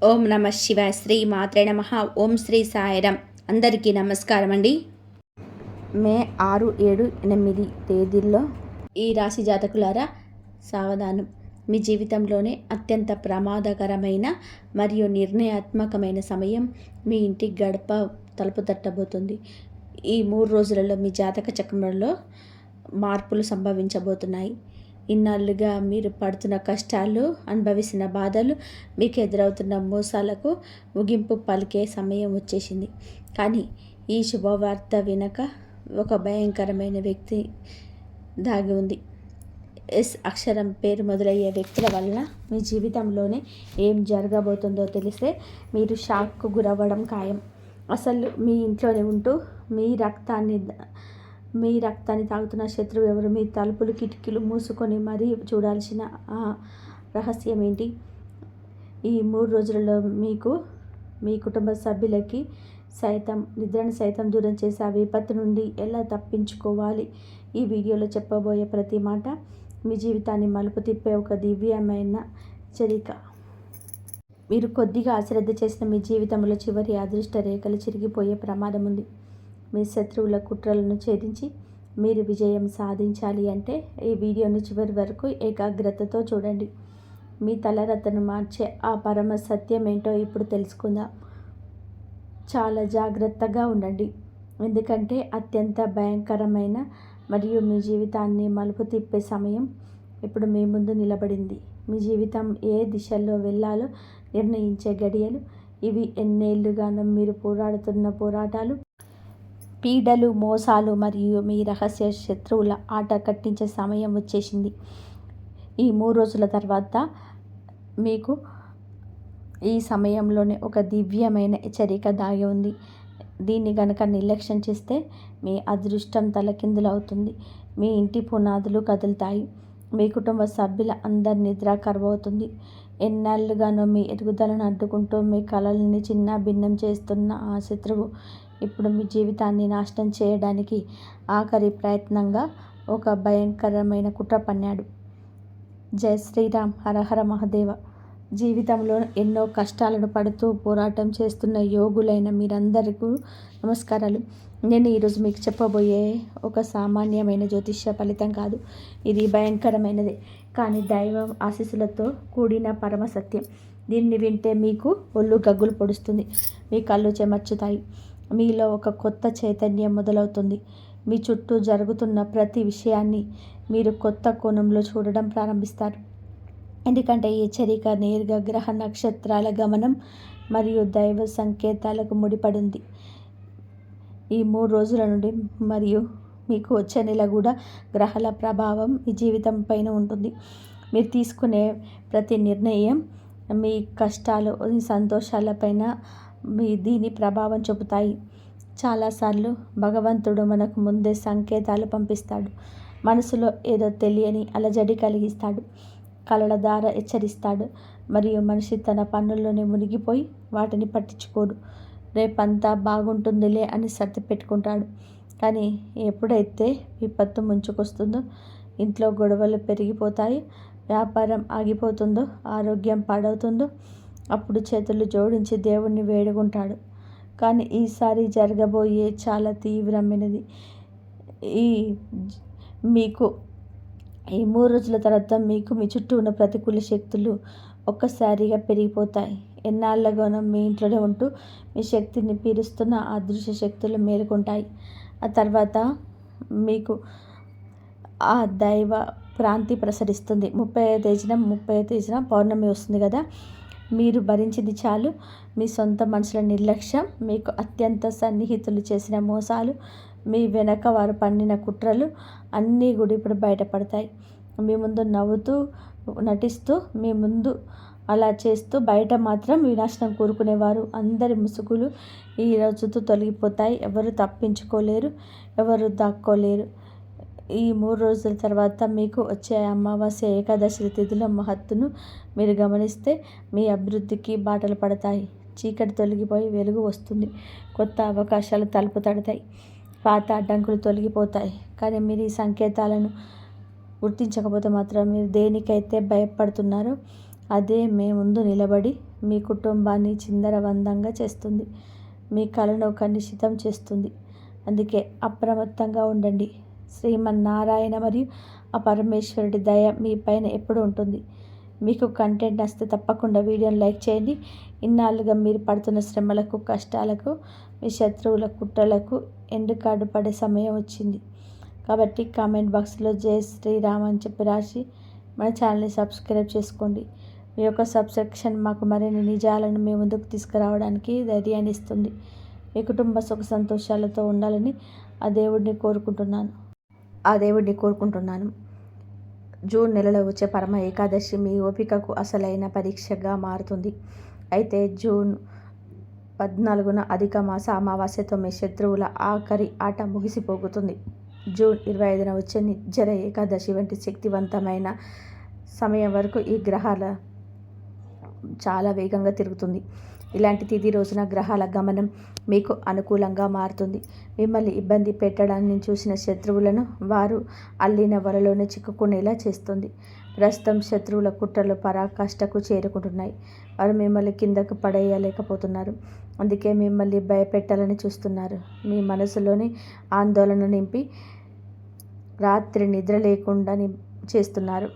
ఓం నమ శివాయ. శ్రీ మాత్రే నమ. ఓం శ్రీ సాయిరాం. అందరికీ నమస్కారం అండి. మే 6, 7, 8 తేదీల్లో ఈ రాశి జాతకులారా సావధానం. మీ జీవితంలోనే అత్యంత ప్రమాదకరమైన మరియు నిర్ణయాత్మకమైన సమయం మీ ఇంటి గడప తలుపు తట్టబోతుంది. ఈ 3 రోజులలో మీ జాతక చక్రంలో మార్పులు సంభవించబోతున్నాయి. ఇన్నాళ్ళుగా మీరు పడుతున్న కష్టాలు, అనుభవిస్తున్న బాధలు, మీకు ఎదురవుతున్న మోసాలకు ముగింపు పలికే సమయం వచ్చేసింది. కానీ ఈ శుభవార్త వెనుక ఒక భయంకరమైన వ్యక్తి దాగి ఉంది. ఎస్ అక్షరం పేరు మొదలయ్యే వ్యక్తుల వలన మీ జీవితంలోనే ఏం జరగబోతుందో తెలిస్తే మీరు షాక్కు గురవ్వడం ఖాయం. అసలు మీ ఇంట్లోనే ఉంటూ మీ రక్తాన్ని తాగుతున్న శత్రువు ఎవరు? మీ తలుపులు కిటికీలు మూసుకొని మరీ చూడాల్సిన ఆ రహస్యం ఏంటి? ఈ 3 రోజులలో మీకు, మీ కుటుంబ సభ్యులకి సైతం నిద్రను సైతం దూరం చేసే ఆ విపత్తు నుండి ఎలా తప్పించుకోవాలి? ఈ వీడియోలో చెప్పబోయే ప్రతి మాట మీ జీవితాన్ని మలుపు తిప్పే ఒక దివ్యమైన హెచ్చరిక. మీరు కొద్దిగా అశ్రద్ధ చేసిన మీ జీవితంలో చివరి అదృష్ట రేఖలు చిరిగిపోయే ప్రమాదం ఉంది. మీ శత్రువుల కుట్రలను ఛేదించి మీరు విజయం సాధించాలి అంటే ఈ వీడియోను చివరి వరకు ఏకాగ్రతతో చూడండి. మీ తలరాతను మార్చే ఆ పరమ సత్యం ఏంటో ఇప్పుడు తెలుసుకుందాం. చాలా జాగ్రత్తగా ఉండండి, ఎందుకంటే అత్యంత భయంకరమైన మరియు మీ జీవితాన్ని మలుపు తిప్పే సమయం ఇప్పుడు మీ ముందు నిలబడింది. మీ జీవితం ఏ దిశలో వెళ్ళాలో నిర్ణయించే గడియలు ఇవి. ఎన్నేళ్లుగానో మీరు పోరాడుతున్న పోరాటాలు, పీడలు, మోసాలు మరియు మీ రహస్య శత్రువుల ఆట కట్టించే సమయం వచ్చేసింది. ఈ 3 రోజుల తర్వాత మీకు ఈ సమయంలోనే ఒక దివ్యమైన హెచ్చరిక దాగి ఉంది. దీన్ని గనక నిర్లక్ష్యం చేస్తే మీ అదృష్టం తలకిందులవుతుంది. మీ ఇంటి పునాదులు కదులుతాయి. మీ కుటుంబ సభ్యుల అందరి నిద్ర కరువవుతుంది. ఎన్నాళ్ళుగానో మీ ఎదుగుదలను అడ్డుకుంటూ మీ కలల్ని చిన్న భిన్నం చేస్తున్న ఆ శత్రువు ఇప్పుడు మీ జీవితాన్ని నాశనం చేయడానికి ఆఖరి ప్రయత్నంగా ఒక భయంకరమైన కుట్ర పన్నాడు. జై శ్రీరామ్. హరహర మహాదేవ. జీవితంలో ఎన్నో కష్టాలను పడుతూ పోరాటం చేస్తున్న యోగులైన మీరందరికీ నమస్కారాలు. నేను ఈరోజు మీకు చెప్పబోయే ఒక సామాన్యమైన జ్యోతిష్య ఫలితం కాదు. ఇది భయంకరమైనదే, కానీ దైవ ఆశీస్సులతో కూడిన పరమ సత్యం. దీన్ని వింటే మీకు ఒళ్ళు గగ్గులు పొడుస్తుంది, మీ కళ్ళు చెమర్చుతాయి, మీలో ఒక కొత్త చైతన్యం మొదలవుతుంది. మీ చుట్టూ జరుగుతున్న ప్రతి విషయాన్ని మీరు కొత్త కోణంలో చూడడం ప్రారంభిస్తారు. ఎందుకంటే ఈ హెచ్చరిక నేరుగా గ్రహ నక్షత్రాల గమనం మరియు దైవ సంకేతాలకు ముడిపడింది. ఈ 3 రోజుల నుండి మరియు మీకు వచ్చే నెల కూడా గ్రహాల ప్రభావం మీ జీవితం పైన ఉంటుంది. మీరు తీసుకునే ప్రతి నిర్ణయం మీ కష్టాలు, మీ సంతోషాలపైన దీని ప్రభావం చూపుతాయి. చాలాసార్లు భగవంతుడు మనకు ముందే సంకేతాలు పంపిస్తాడు. మనసులో ఏదో తెలియని అలజడి కలిగిస్తాడు. కలల ద్వారా హెచ్చరిస్తాడు మరియు మనిషి తన పనుల్లోనే మునిగిపోయి వాటిని పట్టించుకోడు. రేపంతా బాగుంటుందిలే అని సర్ది పెట్టుకుంటాడు. కానీ ఎప్పుడైతే విపత్తు ముంచుకొస్తుందో, ఇంట్లో గొడవలు పెరిగిపోతాయి, వ్యాపారం ఆగిపోతుందో, ఆరోగ్యం పాడవుతుందో, అప్పుడు చేతులు జోడించి దేవుణ్ణి వేడుకుంటాడు. కానీ ఈసారి జరగబోయే చాలా తీవ్రమైనది. మీకు ఈ 3 రోజుల తర్వాత మీకు మీ చుట్టూ ఉన్న ప్రతికూల శక్తులు ఒక్కసారిగా పెరిగిపోతాయి. ఎన్నాళ్ళగానో మీ ఇంట్లోనే ఉంటూ మీ శక్తిని పీలుస్తున్న ఆ అదృశ్య శక్తులు మేలుకుంటాయి. ఆ తర్వాత మీకు ఆ దైవ ప్రాంతి ప్రసరిస్తుంది. 30వ తేదీన పౌర్ణమి వస్తుంది కదా. మీరు భరించింది చాలు. మీ సొంత మనుషుల నిర్లక్ష్యం, మీకు అత్యంత సన్నిహితులు చేసిన మోసాలు, మీ వెనక వారు పన్నిన కుట్రలు అన్నీ కూడా ఇప్పుడు బయటపడతాయి. మీ ముందు నవ్వుతూ నటిస్తూ, మీ ముందు అలా చేస్తూ, బయట మాత్రం వినాశనం కోరుకునేవారు అందరి ముసుగులు ఈ రోజుతో తొలగిపోతాయి. ఎవరు తప్పించుకోలేరు, ఎవరు దాక్కోలేరు. ఈ 3 రోజుల తర్వాత మీకు వచ్చే అమావాస్య, ఏకాదశి తిథుల మహత్తును మీరు గమనిస్తే మీ అభివృద్ధికి బాటలు పడతాయి. చీకటి తొలగిపోయి వెలుగు వస్తుంది. కొత్త అవకాశాలు తలుపు తడతాయి. పాత అడ్డంకులు తొలగిపోతాయి. కానీ మీరు ఈ సంకేతాలను గుర్తించకపోతే మాత్రం మీరు దేనికైతే భయపడుతున్నారో అదే మీ ముందు నిలబడి మీ కుటుంబాన్ని చిందరవందంగా చేస్తుంది. మీ కలను కలుషితం చేస్తుంది. అందుకే అప్రమత్తంగా ఉండండి. శ్రీమన్నారాయణ మరియు ఆ పరమేశ్వరుడి దయ మీ పైన ఎప్పుడు ఉంటుంది. మీకు కంటెంట్ నచ్చితే తప్పకుండా వీడియోని లైక్ చేయండి. ఇన్నాళ్ళుగా మీరు పడుతున్న శ్రమలకు, కష్టాలకు, మీ శత్రువుల కుట్రలకు ఎండ్ కార్డు పడే సమయం వచ్చింది. కాబట్టి కామెంట్ బాక్స్లో జై శ్రీరామ్ అని చెప్పి రాసి మన ఛానల్ని సబ్స్క్రైబ్ చేసుకోండి. మీ యొక్క సబ్స్క్రిప్షన్ మాకు మరిన్ని నిజాలను మీ ముందుకు తీసుకురావడానికి ధైర్యాన్ని ఇస్తుంది. మీ కుటుంబ సుఖ సంతోషాలతో ఉండాలని ఆ దేవుడిని కోరుకుంటున్నాను. జూన్ నెలలో వచ్చే పరమ ఏకాదశి మీ ఓపికకు అసలైన పరీక్షగా మారుతుంది. అయితే జూన్ 14న అధిక మాస అమావాస్యతో మీ శత్రువుల ఆఖరి ఆట ముగిసిపోతుంది. జూన్ 25న వచ్చే నిర్జర ఏకాదశి వంటి శక్తివంతమైన సమయం వరకు ఈ గ్రహాల చాలా వేగంగా తిరుగుతుంది. ఇలాంటి తిథి రోజున గ్రహాల గమనం మీకు అనుకూలంగా మారుతుంది. మిమ్మల్ని ఇబ్బంది పెట్టడాన్ని చూసిన శత్రువులను వారు అల్లిన వలలోనే చిక్కుకునేలా చేస్తుంది. ప్రస్తుతం శత్రువుల కుట్రలు పరాకాష్ఠకు చేరుకుంటున్నాయి. వారు మిమ్మల్ని కిందకు పడేయలేకపోతున్నారు. అందుకే మిమ్మల్ని భయపెట్టాలని చూస్తున్నారు. మీ మనసులోని ఆందోళన నింపి రాత్రి నిద్ర లేకుండా చేస్తున్నారు.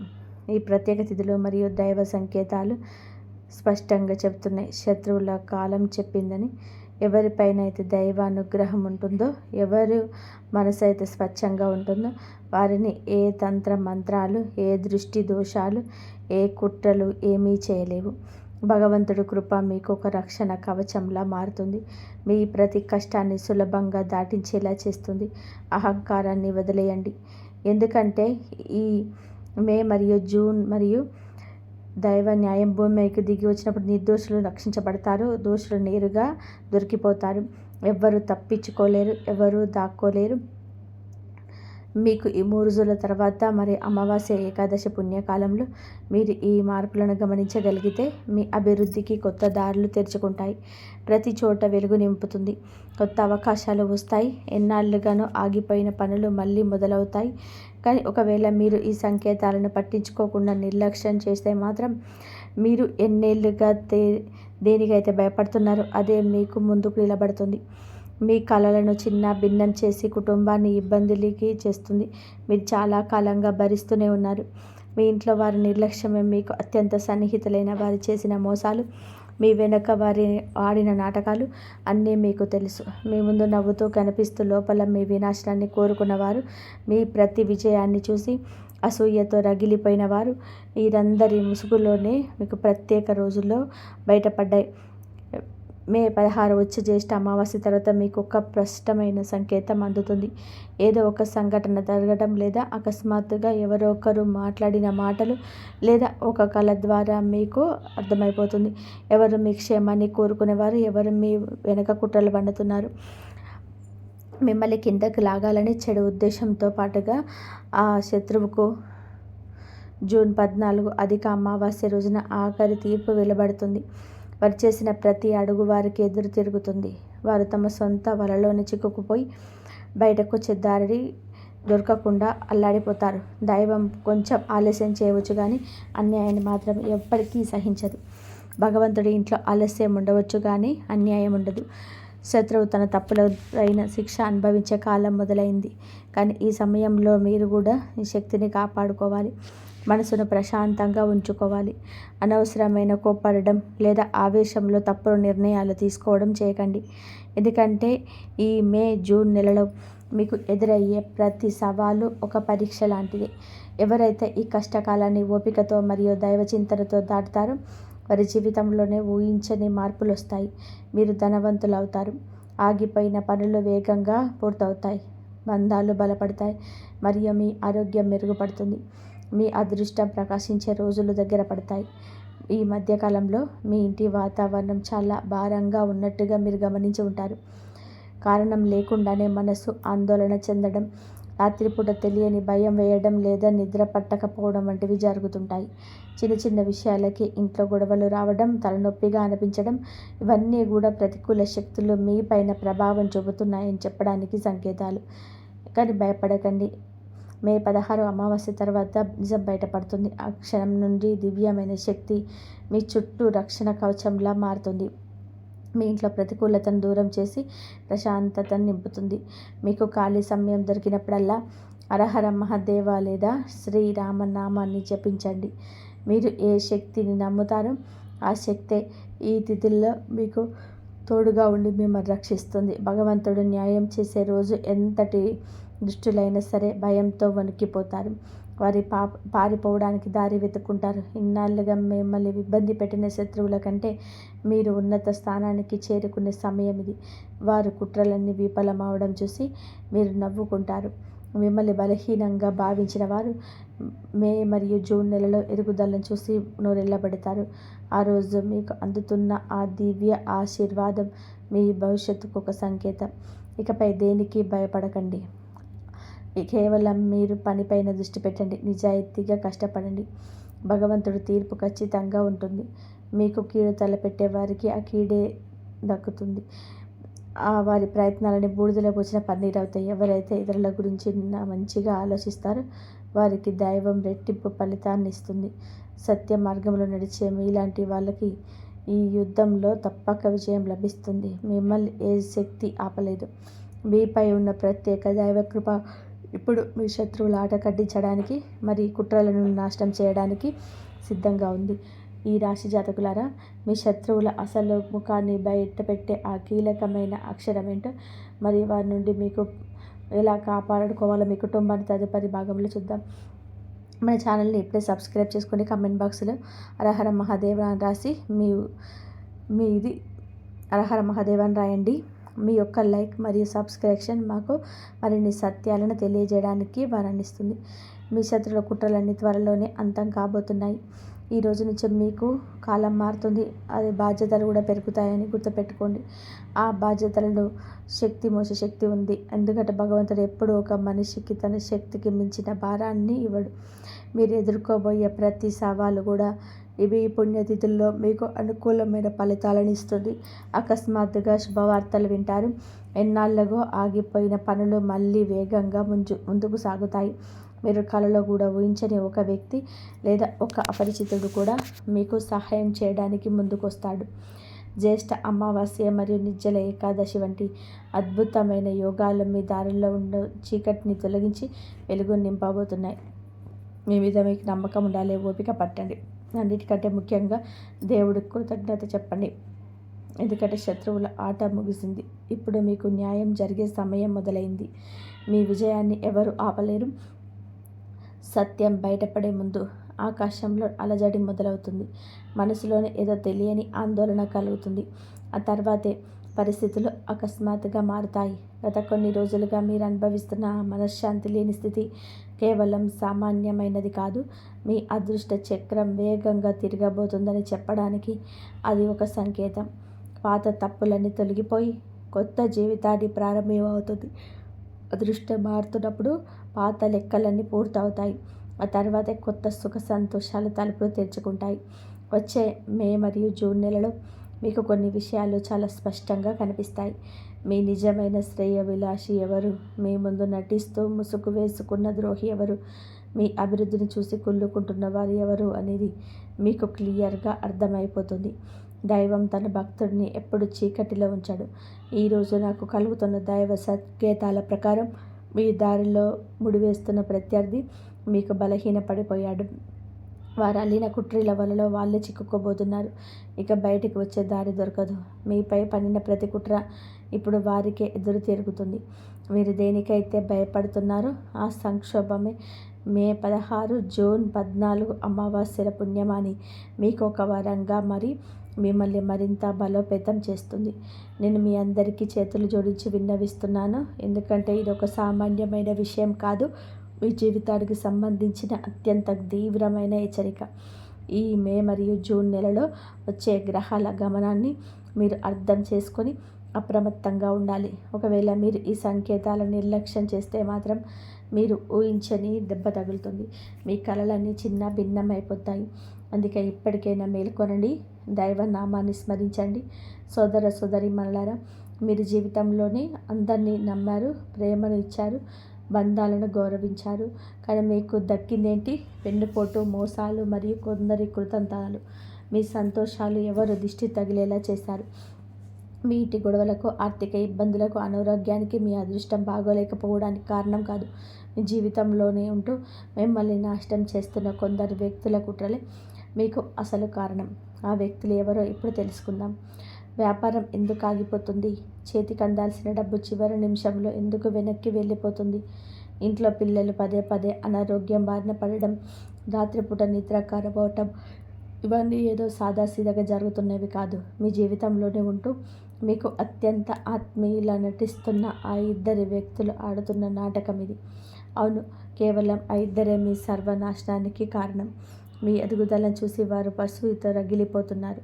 ఈ ప్రత్యేక తిథులు మరియు దైవ సంకేతాలు స్పష్టంగా చెబుతున్నాయి. శత్రువుల కాలం చెప్పిందని. ఎవరిపైనైతే దైవ అనుగ్రహం ఉంటుందో, ఎవరు మనసు అయితే స్వచ్ఛంగా ఉంటుందో వారిని ఏ తంత్ర మంత్రాలు, ఏ దృష్టి దోషాలు, ఏ కుట్రలు ఏమీ చేయలేవు. భగవంతుడి కృప మీకు ఒక రక్షణ కవచంలా మారుతుంది. మీ ప్రతి కష్టాన్ని సులభంగా దాటించేలా చేస్తుంది. అహంకారాన్ని వదిలేయండి. ఎందుకంటే ఈ మే మరియు జూన్ మరియు దైవ న్యాయం భూమికి దిగి వచ్చినప్పుడు నిర్దోషులు రక్షించబడతారు. దోషులు నేరుగా దొరికిపోతారు. ఎవ్వరూ తప్పించుకోలేరు, ఎవరూ దాక్కోలేరు. మీకు ఈ 3 రోజుల తర్వాత మరి అమావాస్య ఏకాదశి పుణ్యకాలంలో మీరు ఈ మార్పులను గమనించగలిగితే మీ అభివృద్ధికి కొత్త దారులు తెరుచుకుంటాయి. ప్రతి చోట వెలుగు నింపుతుంది. కొత్త అవకాశాలు వస్తాయి. ఎన్నాళ్ళుగానో ఆగిపోయిన పనులు మళ్ళీ మొదలవుతాయి. కానీ ఒకవేళ మీరు ఈ సంకేతాలను పట్టించుకోకుండా నిర్లక్ష్యం చేస్తే మాత్రం మీరు ఎన్నేళ్ళుగా దేనికైతే భయపడుతున్నారో అదే మీకు ముందుకు నిలబడుతుంది. మీ కలలను చిన్న భిన్నం చేసి కుటుంబాన్ని ఇబ్బందులకి చేస్తుంది. మీరు చాలా కాలంగా భరిస్తూనే ఉన్నారు. మీ ఇంట్లో వారి నిర్లక్ష్యమే, మీకు అత్యంత సన్నిహితులైన వారు చేసిన మోసాలు, మీ వెనుక వారి ఆడిన నాటకాలు అన్నీ మీకు తెలుసు. మీ ముందు నవ్వుతూ కనిపిస్తూ లోపల మీ వినాశనాన్ని కోరుకున్నవారు, మీ ప్రతి విజయాన్ని చూసి అసూయతో రగిలిపోయిన వారు వీరందరి ముసుగులోనే మీకు ప్రత్యేక రోజుల్లో బయటపడ్డాయి. మే 16 వచ్చే జ్యేష్ఠ అమావాస్య తర్వాత మీకు ఒక స్పష్టమైన సంకేతం అందుతుంది. ఏదో ఒక సంఘటన జరగడం, లేదా అకస్మాత్తుగా ఎవరో ఒకరు మాట్లాడిన మాటలు, లేదా ఒక కళ ద్వారా మీకు అర్థమైపోతుంది. ఎవరు మీ క్షేమాన్ని కోరుకునేవారు, ఎవరు మీ వెనక కుట్రలు పండుతున్నారు. మిమ్మల్ని కిందకు లాగాలని చెడు ఉద్దేశంతో పాటుగా ఆ శత్రువుకు జూన్ 14 అధిక అమావాస్య రోజున ఆఖరి తీర్పు వెలువడుతుంది. వారు చేసిన ప్రతి అడుగు వారికి ఎదురు తిరుగుతుంది. వారు తమ సొంత వలలోనే చిక్కుకుపోయి బయటకు వచ్చే దారి దొరకకుండా అల్లాడిపోతారు. దైవం కొంచెం ఆలస్యం చేయవచ్చు, కానీ అన్యాయాన్ని మాత్రం ఎప్పటికీ సహించదు. భగవంతుడి ఇంట్లో ఆలస్యం ఉండవచ్చు, కానీ అన్యాయం ఉండదు. శత్రువు తన తప్పులపైన శిక్ష అనుభవించే కాలం మొదలైంది. కానీ ఈ సమయంలో మీరు కూడా ఈ శక్తిని కాపాడుకోవాలి. మనసును ప్రశాంతంగా ఉంచుకోవాలి. అనవసరమైన కోప్పడడం లేదా ఆవేశంలో తప్పుడు నిర్ణయాలు తీసుకోవడం చేయకండి. ఎందుకంటే ఈ మే జూన్ నెలలో మీకు ఎదురయ్యే ప్రతి సవాలు ఒక పరీక్ష లాంటిది. ఎవరైతే ఈ కష్టకాలాన్ని ఓపికతో మరియు దైవచింతనతో దాటుతారో వారి జీవితంలోనే ఊహించని మార్పులు వస్తాయి. మీరు ధనవంతులు అవుతారు. ఆగిపోయిన పనులు వేగంగా పూర్తవుతాయి. బంధాలు బలపడతాయి మరియు మీ ఆరోగ్యం మెరుగుపడుతుంది. మీ అదృష్టం ప్రకాశించే రోజులు దగ్గర పడతాయి. ఈ మధ్యకాలంలో మీ ఇంటి వాతావరణం చాలా భారంగా ఉన్నట్టుగా మీరు గమనించి ఉంటారు. కారణం లేకుండానే మనసు ఆందోళన చెందడం, రాత్రిపూట తెలియని భయం వేయడం లేదా నిద్ర పట్టకపోవడం వంటివి జరుగుతుంటాయి. చిన్న చిన్న విషయాలకి ఇంట్లో గొడవలు రావడం, తలనొప్పిగా అనిపించడం ఇవన్నీ కూడా ప్రతికూల శక్తులు మీ పైన ప్రభావం చూపుతున్నాయని చెప్పడానికి సంకేతాలు. కానీ భయపడకండి. మే 16 అమావాస్య తర్వాత నిజం బయటపడుతుంది. ఆ క్షణం నుండి దివ్యమైన శక్తి మీ చుట్టూ రక్షణ కవచంలా మారుతుంది. మీ ఇంట్లో ప్రతికూలతను దూరం చేసి ప్రశాంతతను నింపుతుంది. మీకు ఖాళీ సమయం దొరికినప్పుడల్లా హరహర మహాదేవ లేదా శ్రీరామనామాన్ని జపించండి. మీరు ఏ శక్తిని నమ్ముతారో ఆ శక్తే ఈ తిథుల్లో మీకు తోడుగా ఉండి మిమ్మల్ని రక్షిస్తుంది. భగవంతుడు న్యాయం చేసే రోజు ఎంతటి దుష్టులైనా సరే భయంతో వణికిపోతారు. వారి పారిపోవడానికి దారి వెతుక్కుంటారు. ఇన్నాళ్ళుగా మిమ్మల్ని ఇబ్బంది పెట్టిన శత్రువుల కంటే మీరు ఉన్నత స్థానానికి చేరుకునే సమయం ఇది. వారు కుట్రలన్నీ విఫలమవడం చూసి మీరు నవ్వుకుంటారు. మిమ్మల్ని బలహీనంగా భావించిన వారు మే మరియు జూన్ నెలలో ఎదుగుదలను చూసి నోరెళ్ళబెడతారు. ఆ రోజు మీకు అందుతున్న ఆ దివ్య ఆశీర్వాదం మీ భవిష్యత్తుకు ఒక సంకేతం. ఇకపై దేనికి భయపడకండి. కేవలం మీరు పనిపైన దృష్టి పెట్టండి. నిజాయితీగా కష్టపడండి. భగవంతుడి తీర్పు ఖచ్చితంగా ఉంటుంది. మీకు కీడు తలపెట్టే వారికి ఆ కీడే దక్కుతుంది. వారి ప్రయత్నాలని బూడిదలో పోసిన పన్నీరు అవుతాయి. ఎవరైతే ఇతరుల గురించి మంచిగా ఆలోచిస్తారో వారికి దైవం రెట్టింపు ఫలితాన్ని ఇస్తుంది. సత్య మార్గంలో నడిచే మీలాంటి వాళ్ళకి ఈ యుద్ధంలో తప్పక విజయం లభిస్తుంది. మిమ్మల్ని ఏ శక్తి ఆపలేదు. మీపై ఉన్న ప్రత్యేక దైవకృప ఇప్పుడు మీ శత్రువుల ఆట కట్టించడానికి మరి కుట్రలను నాశనం చేయడానికి సిద్ధంగా ఉంది. ఈ రాశి జాతకులారా, మీ శత్రువుల అసలు ముఖాన్ని బయటపెట్టే ఆ కీలకమైన అక్షరం ఏంటో మరి వారి నుండి మీకు ఎలా కాపాడుకోవాలో మీ కుటుంబాన్ని తదుపరి భాగంలో చూద్దాం. మన ఛానల్ని ఇప్పుడే సబ్స్క్రైబ్ చేసుకోండి. కమెంట్ బాక్స్లో హరహర మహాదేవ అని రాసి మీది హరహర మహాదేవ అని రాయండి. మీ యొక్క లైక్ మరియు సబ్స్క్రిప్షన్ మాకు మరిన్ని సత్యాలను తెలియజేయడానికి వరాన్నిస్తుంది. మీ శత్రువుల కుట్రలన్నీ త్వరలోనే అంతం కాబోతున్నాయి. ఈ రోజు నుంచి మీకు కాలం మారుతుంది. అది బాధ్యతలు కూడా పెరుగుతాయని గుర్తుపెట్టుకోండి. ఆ బాధ్యతలను మోసే శక్తి ఉంది. ఎందుకంటే భగవంతుడు ఎప్పుడూ ఒక మనిషికి తన శక్తికి మించిన భారాన్ని ఇవ్వడు. మీరు ఎదుర్కోబోయే ప్రతి సవాలు కూడా ఇవి పుణ్యతిథుల్లో మీకు అనుకూలమైన ఫలితాలను ఇస్తుంది. అకస్మాత్తుగా శుభవార్తలు వింటారు. ఎన్నాళ్ళగో ఆగిపోయిన పనులు మళ్ళీ వేగంగా ముందుకు సాగుతాయి. మీరు కలలో కూడా ఊహించని ఒక వ్యక్తి లేదా ఒక అపరిచితుడు కూడా మీకు సహాయం చేయడానికి ముందుకొస్తాడు. జ్యేష్ఠ అమావాస్య మరియు నిర్జల ఏకాదశి వంటి అద్భుతమైన యోగాలు మీ దారిలో ఉన్న చీకటిని తొలగించి వెలుగు నింపబోతున్నాయి. మీ మీద మీకు నమ్మకం ఉండాలి. ఓపిక పట్టండి. అన్నిటికంటే ముఖ్యంగా దేవుడికి కృతజ్ఞత చెప్పండి. ఎందుకంటే శత్రువుల ఆట ముగిసింది. ఇప్పుడు మీకు న్యాయం జరిగే సమయం మొదలైంది. మీ విజయాన్ని ఎవరు ఆపలేరు. సత్యం బయటపడే ముందు ఆకాశంలో అలజడి మొదలవుతుంది. మనసులోనే ఏదో తెలియని ఆందోళన కలుగుతుంది. ఆ తర్వాతే పరిస్థితులు అకస్మాత్తుగా మారుతాయి. గత కొన్ని రోజులుగా మీరు అనుభవిస్తున్న మనశ్శాంతి లేని స్థితి కేవలం సామాన్యమైనది కాదు. మీ అదృష్ట చక్రం వేగంగా తిరగబోతుందని చెప్పడానికి అది ఒక సంకేతం. పాత తప్పులన్నీ తొలగిపోయి కొత్త జీవితాన్ని ప్రారంభమవుతుంది. అదృష్టం మారుతున్నప్పుడు పాత లెక్కలన్నీ పూర్తవుతాయి. ఆ తర్వాతే కొత్త సుఖ సంతోషాలు తలుపులు తెరుచుకుంటాయి. వచ్చే మే మరియు జూన్ నెలలో మీకు కొన్ని విషయాలు చాలా స్పష్టంగా కనిపిస్తాయి. మీ నిజమైన శ్రేయోభిలాషి ఎవరు, మీ ముందు నటిస్తూ ముసుగు వేసుకున్న ద్రోహి ఎవరు, మీ అభివృద్ధిని చూసి కుళ్ళుకుంటున్న వారు ఎవరు అనేది మీకు క్లియర్గా అర్థమైపోతుంది. దైవం తన భక్తుడిని ఎప్పుడు చీకటిలో ఉంచాడు. ఈరోజు నాకు కలుగుతున్న దైవ సంకేతాల ప్రకారం మీ దారిలో ముడివేస్తున్న ప్రత్యర్థి మీకు బలహీనపడిపోయాడు. వారు అల్లిన కుట్రీల వలలో వాళ్ళే చిక్కుకోబోతున్నారు. ఇక బయటికి వచ్చే దారి దొరకదు. మీపై పన్నిన ప్రతి కుట్ర ఇప్పుడు వారికే ఎదురు తిరుగుతుంది. మీరు దేనికైతే భయపడుతున్నారో ఆ సంక్షోభమే మే 16, జూన్ 14 అమావాస్యల పుణ్యమాని మీకు ఒక వరంగా మరి మిమ్మల్ని మరింత బలోపేతం చేస్తుంది. నేను మీ అందరికీ చేతులు జోడించి విన్నవిస్తున్నాను. ఎందుకంటే ఇది ఒక సామాన్యమైన విషయం కాదు. మీ జీవితానికి సంబంధించిన అత్యంత తీవ్రమైన హెచ్చరిక. ఈ మే మరియు జూన్ నెలలో వచ్చే గ్రహాల గమనాన్ని మీరు అర్థం చేసుకొని అప్రమత్తంగా ఉండాలి. ఒకవేళ మీరు ఈ సంకేతాలను నిర్లక్ష్యం చేస్తే మాత్రం మీరు ఊహించని దెబ్బ తగులుతుంది. మీ కలలన్నీ చిన్న భిన్నమైపోతాయి. అందుకే ఇప్పటికైనా మేల్కొనండి. దైవనామాన్ని స్మరించండి. సోదర సోదరి మనలారా, మీరు జీవితంలోని అందరినీ నమ్మారు, ప్రేమను ఇచ్చారు. బంధాలను గౌరవించారు. కానీ మీకు దక్కిందేంటి? వెన్నుపోటు, మోసాలు మరియు కొందరి కృతంతాలు. మీ సంతోషాలు ఎవరు దిష్టి తగిలేలా చేశారు. మీ ఇంటి గొడవలకు, ఆర్థిక ఇబ్బందులకు, అనారోగ్యానికి మీ అదృష్టం బాగోలేకపోవడానికి కారణం కాదు. మీ జీవితంలోనే ఉంటూ మిమ్మల్ని నాశనం చేస్తున్న కొందరు వ్యక్తుల కుట్రలే మీకు అసలు కారణం. ఆ వ్యక్తులు ఎవరో ఇప్పుడు తెలుసుకుందాం. వ్యాపారం ఎందుకు ఆగిపోతుంది? చేతికి అందాల్సిన డబ్బు చివరి నిమిషంలో ఎందుకు వెనక్కి వెళ్ళిపోతుంది? ఇంట్లో పిల్లలు పదే పదే అనారోగ్యం బారిన పడడం, రాత్రిపూట నిద్ర ఖరాబవటం, ఇవన్నీ ఏదో సాదాసీదాగా జరుగుతున్నవి కాదు. మీ జీవితంలోనే ఉంటూ మీకు అత్యంత ఆత్మీయులా నటిస్తున్న ఆ ఇద్దరి వ్యక్తులు ఆడుతున్న నాటకం ఇది. అవును, కేవలం ఆ ఇద్దరే మీ సర్వనాశనానికి కారణం. మీ ఎదుగుదలను చూసి వారు పశువుతో రగిలిపోతున్నారు.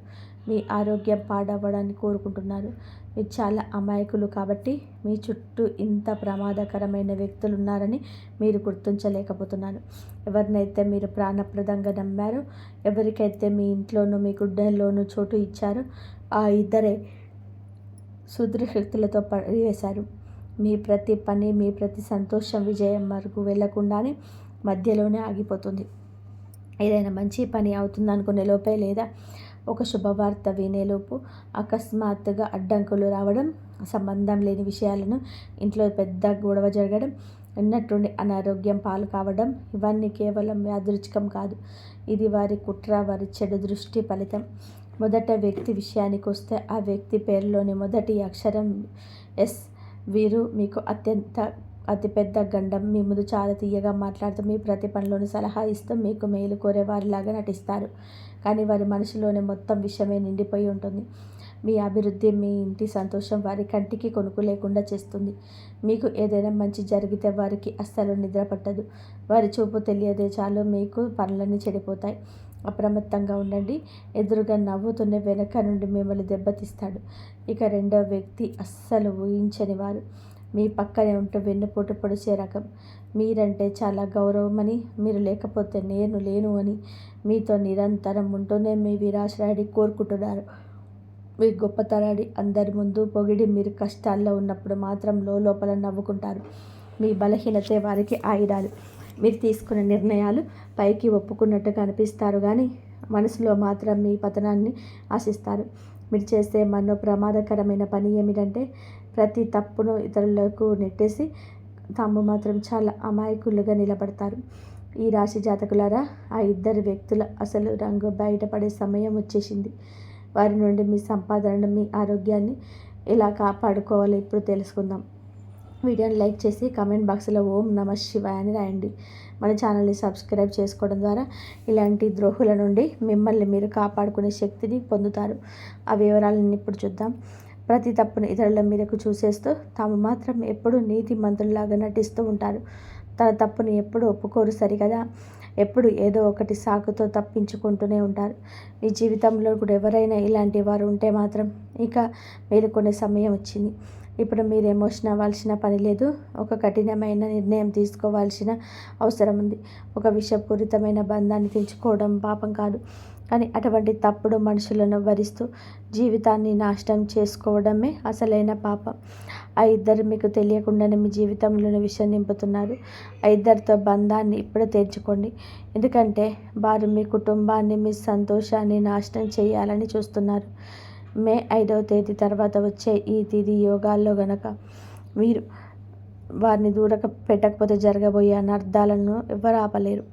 మీ ఆరోగ్యం పాడవ్వడాన్ని కోరుకుంటున్నారు. మీరు చాలా అమాయకులు కాబట్టి మీ చుట్టూ ఇంత ప్రమాదకరమైన వ్యక్తులు ఉన్నారని మీరు గుర్తించలేకపోతున్నారు. ఎవరినైతే మీరు ప్రాణప్రదంగా నమ్మారో, ఎవరికైతే మీ ఇంట్లోనూ మీ గుండెల్లోనూ చోటు ఇచ్చారో ఆ ఇద్దరే శక్తులతో పడివేశారు. మీ ప్రతి పని, మీ ప్రతి సంతోషం విజయం వరకు వెళ్లకుండానే మధ్యలోనే ఆగిపోతుంది. ఏదైనా మంచి పని అవుతుందనుకునే లోపే లేదా ఒక శుభవార్త వినేలోపు అకస్మాత్తుగా అడ్డంకులు రావడం, సంబంధం లేని విషయాలను ఇంట్లో పెద్ద గొడవ జరగడం, ఉన్నట్టుండి అనారోగ్యం పాలు కావడం, ఇవన్నీ కేవలం యాదృచ్ఛికం కాదు. ఇది వారి కుట్ర, వారి చెడు దృష్టి ఫలితం. మొదట వ్యక్తి విషయానికి వస్తే, ఆ వ్యక్తి పేరులోని మొదటి అక్షరం ఎస్. వీరు మీకు అతిపెద్ద గండం. మీ ముందు చాలా తీయగా మాట్లాడుతూ, మీ ప్రతి పనిలోని సలహా ఇస్తూ, మీకు మేలు కోరే వారిలాగా నటిస్తారు. కానీ వారి మనసులోనే మొత్తం విషయమే నిండిపోయి ఉంటుంది. మీ అభివృద్ధి, మీ ఇంటి సంతోషం వారి కంటికి కొనుకు లేకుండా చేస్తుంది. మీకు ఏదైనా మంచి జరిగితే వారికి అస్సలు నిద్ర పట్టదు. వారి చూపు తెలియదే చాలు మీకు పనులన్నీ చెడిపోతాయి. అప్రమత్తంగా ఉండండి. ఎదురుగా నవ్వుతున్న వెనక నుండి మిమ్మల్ని దెబ్బతీస్తాడు. ఇక రెండో వ్యక్తి అస్సలు ఊహించని వారు. మీ పక్కనే ఉంటూ వెన్నుపోటు పొడిచే రకం. మీరంటే చాలా గౌరవమని, మీరు లేకపోతే నేను లేను అని, మీతో నిరంతరం ఉంటూనే మీ విరాశరాడి కోరుకుంటున్నారు. మీ గొప్పతనాన్ని అందరి ముందు పొగిడి, మీరు కష్టాల్లో ఉన్నప్పుడు మాత్రం లోపల నవ్వుకుంటారు. మీ బలహీనతే వారికి ఆయుధాలు. మీరు తీసుకునే నిర్ణయాలు పైకి ఒప్పుకున్నట్టుగా అనిపిస్తారు కానీ మనసులో మాత్రం మీ పతనాన్ని ఆశిస్తారు. మీరు చేసే మరో ప్రమాదకరమైన పని ఏమిటంటే, ప్రతి తప్పును ఇతరులకు నెట్టేసి తాము మాత్రం చాలా అమాయకులుగా నిలబడతారు. ఈ రాశి జాతకులారా, ఆ ఇద్దరు వ్యక్తుల అసలు రంగు బయటపడే సమయం వచ్చేసింది. వారి నుండి మీ సంపాదనను, మీ ఆరోగ్యాన్ని ఎలా కాపాడుకోవాలో ఇప్పుడు తెలుసుకుందాం. వీడియోని లైక్ చేసి కామెంట్ బాక్స్లో ఓం నమః శివాయ అని రాయండి. మన ఛానల్ని సబ్స్క్రైబ్ చేసుకోవడం ద్వారా ఇలాంటి ద్రోహుల నుండి మిమ్మల్ని మీరు కాపాడుకునే శక్తిని పొందుతారు. ఆ వివరాలను ఇప్పుడు చూద్దాం. ప్రతి తప్పును ఇతరుల మీదకు చూసేస్తూ తాము మాత్రం ఎప్పుడూ నీతిమంతుల్లాగా నటిస్తూ ఉంటారు. తన తప్పును ఎప్పుడు ఒప్పుకోరు సరికదా. ఎప్పుడు ఏదో ఒకటి సాకుతో తప్పించుకుంటూనే ఉంటారు. మీ జీవితంలో కూడా ఎవరైనా ఇలాంటి వారు ఉంటే మాత్రం ఇక మేలుకునే సమయం వచ్చింది. ఇప్పుడు మీరు ఎమోషన్ అవ్వాల్సిన పని లేదు. ఒక కఠినమైన నిర్ణయం తీసుకోవాల్సిన అవసరం ఉంది. ఒక విషపూరితమైన బంధాన్ని తెంచుకోవడం పాపం కాదు, కానీ అటువంటి తప్పుడు మనుషులను భరిస్తూ జీవితాన్ని నాశనం చేసుకోవడమే అసలైన పాపం. ఆ ఇద్దరు మీకు తెలియకుండానే మీ జీవితంలోని విషయం నింపుతున్నారు. ఆ ఇద్దరితో బంధాన్ని ఇప్పుడే తెంచుకోండి. ఎందుకంటే వారు మీ కుటుంబాన్ని, మీ సంతోషాన్ని నాశనం చేయాలని చూస్తున్నారు. మే 5వ తేదీ తర్వాత వచ్చే ఈ తిథి యోగాల్లో గనక మీరు వారిని దూరం పెట్టకపోతే జరగబోయే అనర్థాలను ఎవరు ఆపలేరు.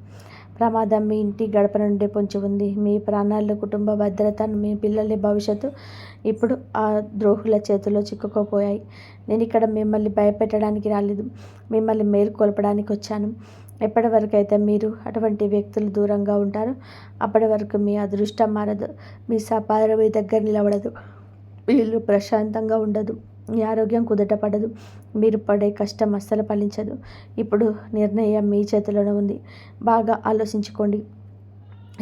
ప్రమాదం మీ ఇంటి గడప నుండి పొంచి ఉంది. మీ ప్రాణాలు, కుటుంబ భద్రతను, మీ పిల్లల భవిష్యత్తు ఇప్పుడు ఆ ద్రోహుల చేతుల్లో చిక్కుకోపోయాయి. నేను ఇక్కడ మిమ్మల్ని భయపెట్టడానికి రాలేదు, మిమ్మల్ని మేలుకొల్పడానికి వచ్చాను. ఎప్పటి వరకు అయితే మీరు అటువంటి వ్యక్తులు దూరంగా ఉంటారో అప్పటి వరకు మీ అదృష్టం మారదు, మీ సంపాదన మీ దగ్గర నిలబడదు, మీ ఇల్లు ప్రశాంతంగా ఉండదు, మీ ఆరోగ్యం కుదుటపడదు, మీరు పడే కష్టం అస్సలు ఫలించదు. ఇప్పుడు నిర్ణయం మీ చేతిలోనే ఉంది. బాగా ఆలోచించుకోండి,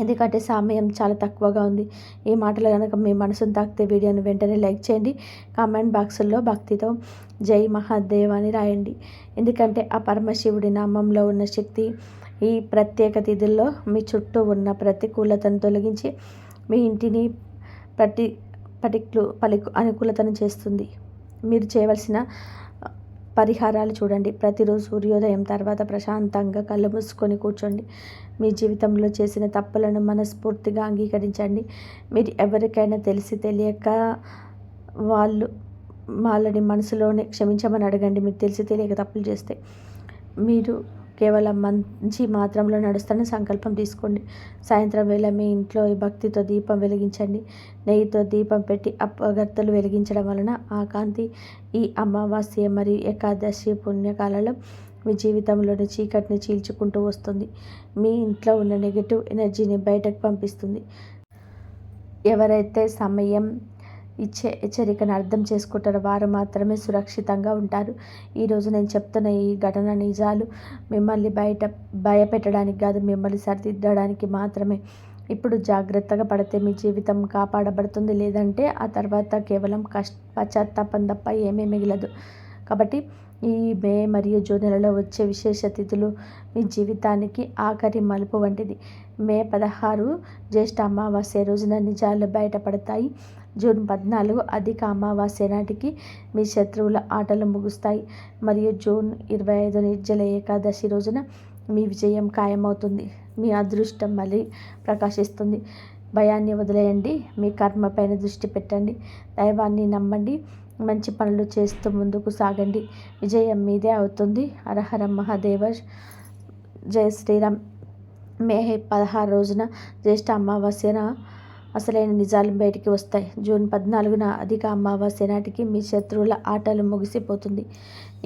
ఎందుకంటే సమయం చాలా తక్కువగా ఉంది. ఈ మాటలు కనుక మీ మనసును తాకితే వీడియోని వెంటనే లైక్ చేయండి. కామెంట్ బాక్సుల్లో భక్తితో జై మహాదేవ్ అని రాయండి. ఎందుకంటే ఆ పరమశివుడి నామంలో ఉన్న శక్తి ఈ ప్రత్యేక తిథుల్లో మీ చుట్టూ ఉన్న ప్రతికూలతను తొలగించి మీ ఇంటిని అనుకూలతను చేస్తుంది. మీరు చేయవలసిన పరిహారాలు చూడండి. ప్రతిరోజు సూర్యోదయం తర్వాత ప్రశాంతంగా కళ్ళు మూసుకొని కూర్చోండి. మీ జీవితంలో చేసిన తప్పులను మనస్ఫూర్తిగా అంగీకరించండి. మీరు ఎవరికైనా తెలిసి తెలియక వాళ్ళని మనసులోనే క్షమించమని అడగండి. మీరు తెలిసి తెలియక తప్పులు చేస్తే. మీరు కేవలం మంచి మాత్రంలో నడుస్తానని సంకల్పం తీసుకోండి. సాయంత్రం వేళ మీ ఇంట్లో భక్తితో దీపం వెలిగించండి. నెయ్యితో దీపం పెట్టి అగరత్తులు వెలిగించడం వలన ఆ కాంతి ఈ అమావాస్య మరియు ఏకాదశి పుణ్యకాలలో మీ జీవితంలోని చీకటిని చీల్చుకుంటూ వస్తుంది. మీ ఇంట్లో ఉన్న నెగిటివ్ ఎనర్జీని బయటకు పంపిస్తుంది. ఎవరైతే సమయం ఇచ్చే హెచ్చరికను అర్థం చేసుకుంటారో వారు మాత్రమే సురక్షితంగా ఉంటారు. ఈరోజు నేను చెప్తున్న ఈ ఘటన నిజాలు మిమ్మల్ని భయపెట్టడానికి కాదు, మిమ్మల్ని సరిదిద్దడానికి మాత్రమే. ఇప్పుడు జాగ్రత్తగా పడితే మీ జీవితం కాపాడబడుతుంది. లేదంటే ఆ తర్వాత కేవలం పశ్చాత్తాపం తప్ప ఏమీ మిగలదు. కాబట్టి ఈ మే మరియు జూన్ నెలలో వచ్చే విశేష తిథులు మీ జీవితానికి ఆఖరి మలుపు వంటిది. మే 16 జ్యేష్ఠ అమావాస్య రోజున నిజాలు బయటపడతాయి. జూన్ 14 అధిక అమావాస్య నాటికి మీ శత్రువుల ఆటలు ముగుస్తాయి. మరియు జూన్ 25 నిర్జల ఏకాదశి రోజున మీ విజయం ఖాయమవుతుంది. మీ అదృష్టం మళ్ళీ ప్రకాశిస్తుంది. భయాన్ని వదిలేయండి. మీ కర్మపైన దృష్టి పెట్టండి. దైవాన్ని నమ్మండి. మంచి పనులు చేస్తూ ముందుకు సాగండి. విజయం మీదే అవుతుంది. హరహర మహాదేవ. జై శ్రీరామ్. మే 16 రోజున జ్యేష్ఠ అమావాస్యన అసలైన నిజాలు బయటికి వస్తాయి. జూన్ 14న అధిక అమావాస్య నాటికి మీ శత్రువుల ఆటలు ముగిసిపోతుంది.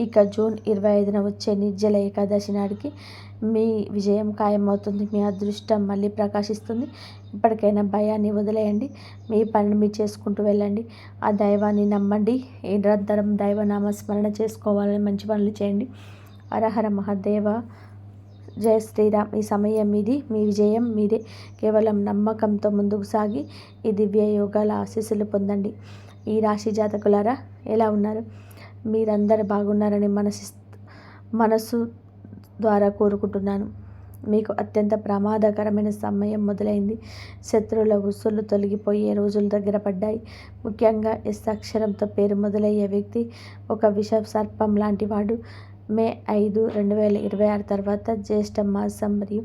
ఇక జూన్ 25న వచ్చే నిర్జల ఏకాదశి నాటికి మీ విజయం ఖాయమవుతుంది. మీ అదృష్టం మళ్ళీ ప్రకాశిస్తుంది. ఇప్పటికైనా భయాన్ని వదిలేయండి. మీ పనిని మీరు చేసుకుంటూ వెళ్ళండి. ఆ దైవాన్ని నమ్మండి. నిరంతరం దైవనామ స్మరణ చేసుకోవాలని మంచి పనులు చేయండి. హరహర మహాదేవ. జై శ్రీరామ్. ఈ సమయం మీది. మీ విజయం మీదే. కేవలం నమ్మకంతో ముందుకు సాగి ఈ దివ్య యోగాల ఆశీస్సులు పొందండి. ఈ రాశి జాతకులారా ఎలా ఉన్నారు? మీరందరూ బాగున్నారని మనసు ద్వారా కోరుకుంటున్నాను. మీకు అత్యంత ప్రమాదకరమైన సమయం మొదలైంది. శత్రువుల ఉసులు తొలగిపోయే రోజులు దగ్గర పడ్డాయి. ముఖ్యంగా ఎస్ అక్షరంతో పేరు మొదలయ్యే వ్యక్తి ఒక విష సర్పం లాంటి వాడు. మే 5, 2026 తర్వాత జ్యేష్ఠ మాసం మరియు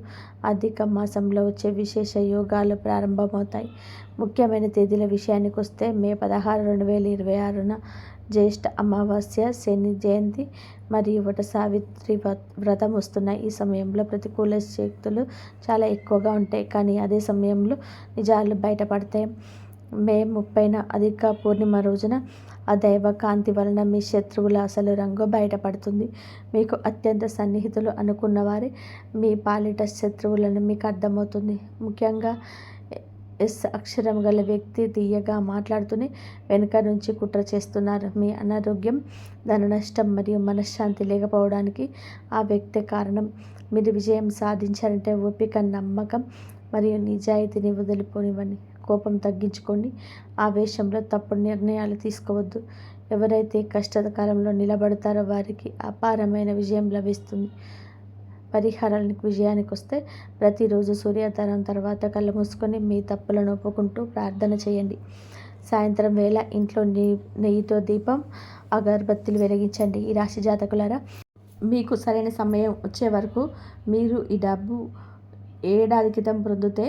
అధిక మాసంలో వచ్చే విశేష యోగాలు ప్రారంభమవుతాయి. ముఖ్యమైన తేదీల విషయానికి వస్తే మే 16, 2026న జ్యేష్ఠ అమావాస్య, శని జయంతి మరియు వట సావిత్రి వ్రతం వస్తున్నాయి. ఈ సమయంలో ప్రతికూల శక్తులు చాలా ఎక్కువగా ఉంటాయి, కానీ అదే సమయంలో నిజాలు బయటపడతాయి. మే 30న అధిక పూర్ణిమ రోజున ఆ దైవ కాంతి వలన మీ శత్రువుల అసలు రంగు బయటపడుతుంది. మీకు అత్యంత సన్నిహితులు అనుకున్న వారే మీ పాలిట శత్రువులను మీకు అర్థమవుతుంది. ముఖ్యంగా ఎస్ అక్షరం గల వ్యక్తి తీయగా మాట్లాడుతూనే వెనుక నుంచి కుట్ర చేస్తున్నారు. మీ అనారోగ్యం, ధన నష్టం మరియు మనశ్శాంతి లేకపోవడానికి ఆ వ్యక్తే కారణం. మీరు విజయం సాధించాలంటే ఓపిక, నమ్మకం మరియు నిజాయితీని వదిలిపోనివ్వండి. కోపం తగ్గించుకోండి. ఆవేశంలో తప్పుడు నిర్ణయాలు తీసుకోవద్దు. ఎవరైతే కష్టకాలంలో నిలబడతారో వారికి అపారమైన విజయం లభిస్తుంది. పరిహారానికి విజయానికి వస్తే ప్రతిరోజు సూర్యోదయం తర్వాత కళ్ళు మూసుకొని మీ తప్పులను ఒప్పుకుంటూ ప్రార్థన చేయండి. సాయంత్రం వేళ ఇంట్లో నెయ్యితో దీపం, అగరబత్తులు వెలిగించండి. ఈ రాశి జాతకులారా, మీకు సరైన సమయం వచ్చే వరకు మీరు ఈ డబ్బు ఏడాది క్రితం పొందితే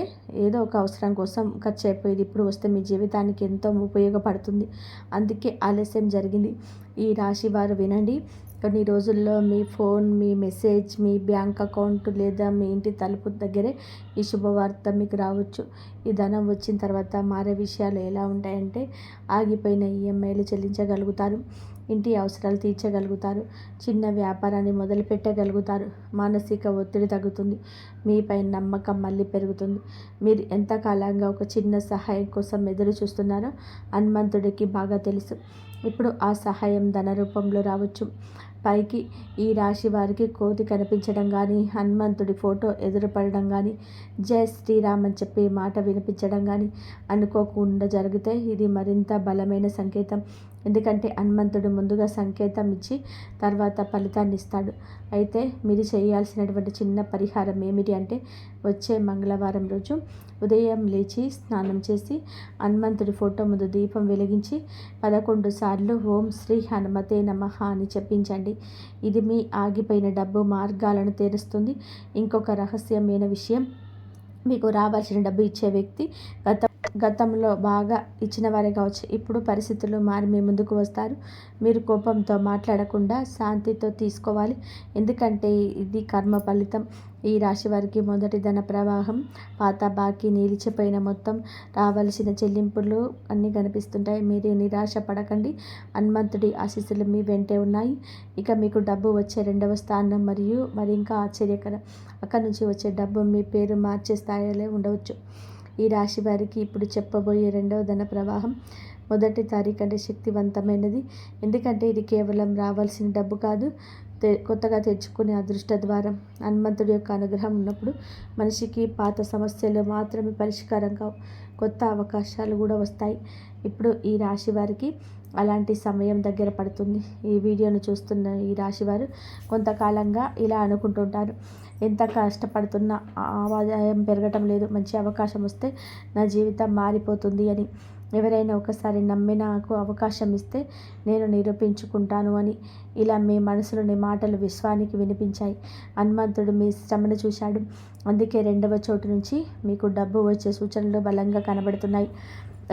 ఏదో ఒక అవసరం కోసం ఖర్చు అయిపోయేది. ఇప్పుడు వస్తే మీ జీవితానికి ఎంతో ఉపయోగపడుతుంది. అందుకే ఆలస్యం జరిగింది. ఈ రాశి వారు వినండి. కొన్ని రోజుల్లో మీ ఫోన్, మీ మెసేజ్, మీ బ్యాంక్ అకౌంట్ లేదా మీ ఇంటి తలుపు దగ్గరే ఈ శుభవార్త మీకు రావచ్చు. ఈ ధనం వచ్చిన తర్వాత మారే విషయాలు ఎలా ఉంటాయంటే, ఆగిపోయిన ఈఎంఐలు చెల్లించగలుగుతారు, ఇంటి అవసరాలు తీర్చగలుగుతారు, చిన్న వ్యాపారాన్ని మొదలు పెట్టగలుగుతారు, మానసిక ఒత్తిడి తగ్గుతుంది, మీపై నమ్మకం మళ్ళీ పెరుగుతుంది. మీరు ఎంతకాలంగా ఒక చిన్న సహాయం కోసం ఎదురు చూస్తున్నారో హనుమంతుడికి బాగా తెలుసు. ఇప్పుడు ఆ సహాయం ధన రూపంలో రావచ్చు. పైకి ఈ రాశి వారికి కోతి కనిపించడం కానీ, హనుమంతుడి ఫోటో ఎదురుపడడం కానీ, జై శ్రీరామ్ అని చెప్పి మాట వినిపించడం కానీ అనుకోకుండా జరిగితే ఇది మరింత బలమైన సంకేతం. ఎందుకంటే హనుమంతుడు ముందుగా సంకేతం ఇచ్చి తర్వాత ఫలితాన్ని ఇస్తాడు. అయితే మీరు చేయాల్సినటువంటి చిన్న పరిహారం ఏమిటి అంటే, వచ్చే మంగళవారం రోజు ఉదయం లేచి స్నానం చేసి హనుమంతుడి ఫోటో ముందు దీపం వెలిగించి 11 సార్లు ఓం శ్రీ హనుమతే నమః అని చెప్పించండి. ఇది మీ ఆగిపోయిన డబ్బు మార్గాలను తెరుస్తుంది. ఇంకొక రహస్యమైన విషయం, మీకు రావాల్సిన డబ్బు ఇచ్చే వ్యక్తి గతంలో బాగా ఇచ్చిన వారే కావచ్చు. ఇప్పుడు పరిస్థితులు మారి మీ ముందుకు వస్తారు. మీరు కోపంతో మాట్లాడకుండా శాంతితో తీసుకోవాలి, ఎందుకంటే ఇది కర్మ ఫలితం. ఈ రాశి వారికి మొదటి ధన ప్రవాహం, పాత బాకీ, నిలిచిపోయిన మొత్తం, రావాల్సిన చెల్లింపులు అన్నీ కనిపిస్తుంటాయి. మీరు నిరాశ పడకండి, హనుమంతుడి ఆశీస్సులు మీ వెంటే ఉన్నాయి. ఇక మీకు డబ్బు వచ్చే 2వ స్థానం మరియు మరి ఇంకా ఆశ్చర్యకరం, అక్కడి నుంచి వచ్చే డబ్బు మీ పేరు మార్చే స్థాయిలో ఉండవచ్చు. ఈ రాశి వారికి ఇప్పుడు చెప్పబోయే 2వ ధన ప్రవాహం మొదటి తారీఖు అంటే శక్తివంతమైనది, ఎందుకంటే ఇది కేవలం రావాల్సిన డబ్బు కాదు, కొత్తగా తెచ్చుకునే అదృష్ట ద్వారం. హనుమంతుడి యొక్క అనుగ్రహం ఉన్నప్పుడు మనిషికి పాత సమస్యలు మాత్రమే పరిష్కారం కావు, కొత్త అవకాశాలు కూడా వస్తాయి. ఇప్పుడు ఈ రాశి వారికి అలాంటి సమయం దగ్గర పడుతుంది. ఈ వీడియోను చూస్తున్న ఈ రాశివారు కొంతకాలంగా ఇలా అనుకుంటుంటారు, ఎంత కష్టపడుతున్నా ఆదాయం పెరగటం లేదు, మంచి అవకాశం వస్తే నా జీవితం మారిపోతుంది అని. ఎవరైనా ఒకసారి నమ్మి నాకు అవకాశం ఇస్తే నేను నిరూపించుకుంటాను అని. ఇలా మీ మనసులోని మాటలు విశ్వానికి వినిపించాయి. హనుమంతుడు మీ శ్రమను చూశాడు, అందుకే 2వ చోటు నుంచి మీకు డబ్బు వచ్చే సూచనలు బలంగా కనబడుతున్నాయి.